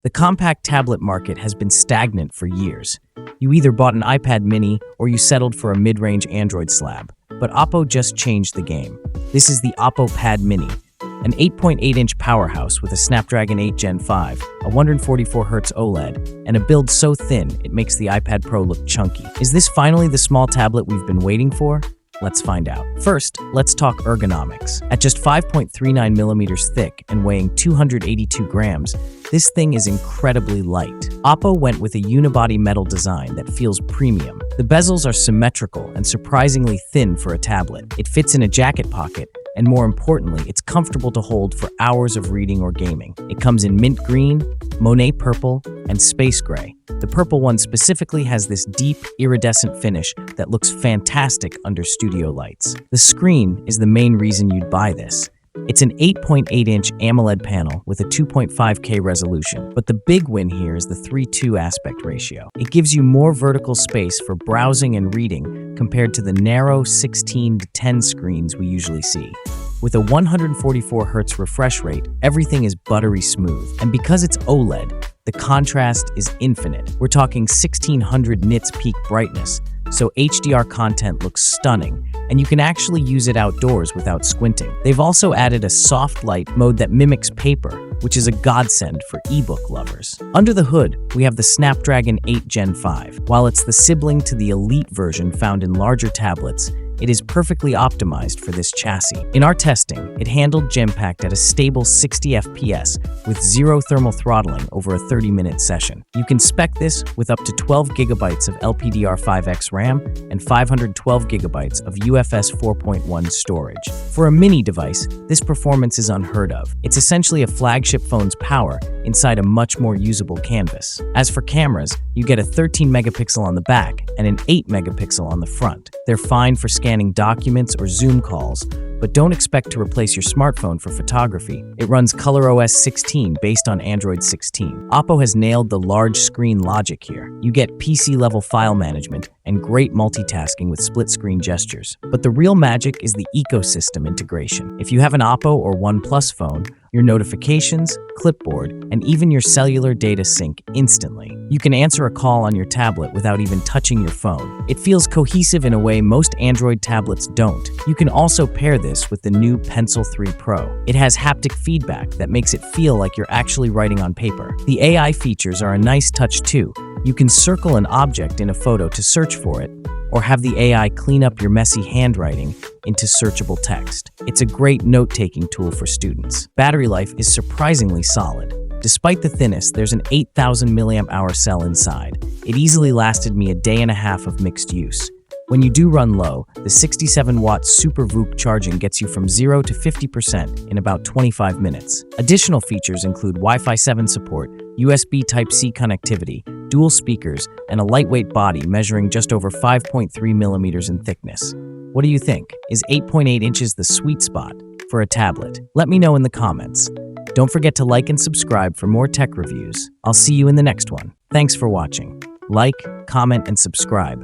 The compact tablet market has been stagnant for years. You either bought an iPad mini or you settled for a mid-range Android slab. But Oppo just changed the game. This is the Oppo Pad Mini, an 8.8-inch powerhouse with a Snapdragon 8 Gen 5, a 144Hz OLED, and a build so thin it makes the iPad Pro look chunky. Is this finally the small tablet we've been waiting for? Let's find out. First, let's talk ergonomics. At just 5.39 millimeters thick and weighing 282 grams, this thing is incredibly light. Oppo went with a unibody metal design that feels premium. The bezels are symmetrical and surprisingly thin for a tablet. It fits in a jacket pocket, and more importantly, it's comfortable to hold for hours of reading or gaming. It comes in mint green, Monet purple, and space gray. The purple one specifically has this deep, iridescent finish that looks fantastic under studio lights. The screen is the main reason you'd buy this. It's an 8.8-inch AMOLED panel with a 2.5K resolution, but the big win here is the 3:2 aspect ratio. It gives you more vertical space for browsing and reading compared to the narrow 16:10 screens we usually see. With a 144Hz refresh rate, everything is buttery smooth. And because it's OLED, the contrast is infinite. We're talking 1600 nits peak brightness, so HDR content looks stunning, and you can actually use it outdoors without squinting. They've also added a soft light mode that mimics paper, which is a godsend for ebook lovers. Under the hood, we have the Snapdragon 8 Gen 5. While it's the sibling to the Elite version found in larger tablets, it is perfectly optimized for this chassis. In our testing, it handled Gempact at a stable 60 FPS with zero thermal throttling over a 30-minute session. You can spec this with up to 12 GB of LPDDR5X RAM and 512 GB of UFS 4.1 storage. For a mini device, this performance is unheard of. It's essentially a flagship phone's power inside a much more usable canvas. As for cameras, you get a 13-megapixel on the back and an 8-megapixel on the front. They're fine for scanning documents or Zoom calls, but don't expect to replace your smartphone for photography. It runs ColorOS 16 based on Android 16. Oppo has nailed the large screen logic here. You get PC-level file management and great multitasking with split-screen gestures. But the real magic is the ecosystem integration. If you have an Oppo or OnePlus phone, your notifications, clipboard, and even your cellular data sync instantly. You can answer a call on your tablet without even touching your phone. It feels cohesive in a way most Android tablets don't. You can also pair this with the new Pencil 3 Pro. It has haptic feedback that makes it feel like you're actually writing on paper. The AI features are a nice touch too. You can circle an object in a photo to search for it, or have the AI clean up your messy handwriting into searchable text. It's a great note-taking tool for students. Battery life is surprisingly solid. Despite the thinness, there's an 8,000 mAh cell inside. It easily lasted me a day and a half of mixed use. When you do run low, the 67-watt Super VOOC charging gets you from 0 to 50% in about 25 minutes. Additional features include Wi-Fi 7 support, USB Type-C connectivity, dual speakers, and a lightweight body measuring just over 5.3 millimeters in thickness. What do you think? Is 8.8 inches the sweet spot for a tablet? Let me know in the comments. Don't forget to like and subscribe for more tech reviews. I'll see you in the next one. Thanks for watching. Like, comment, and subscribe.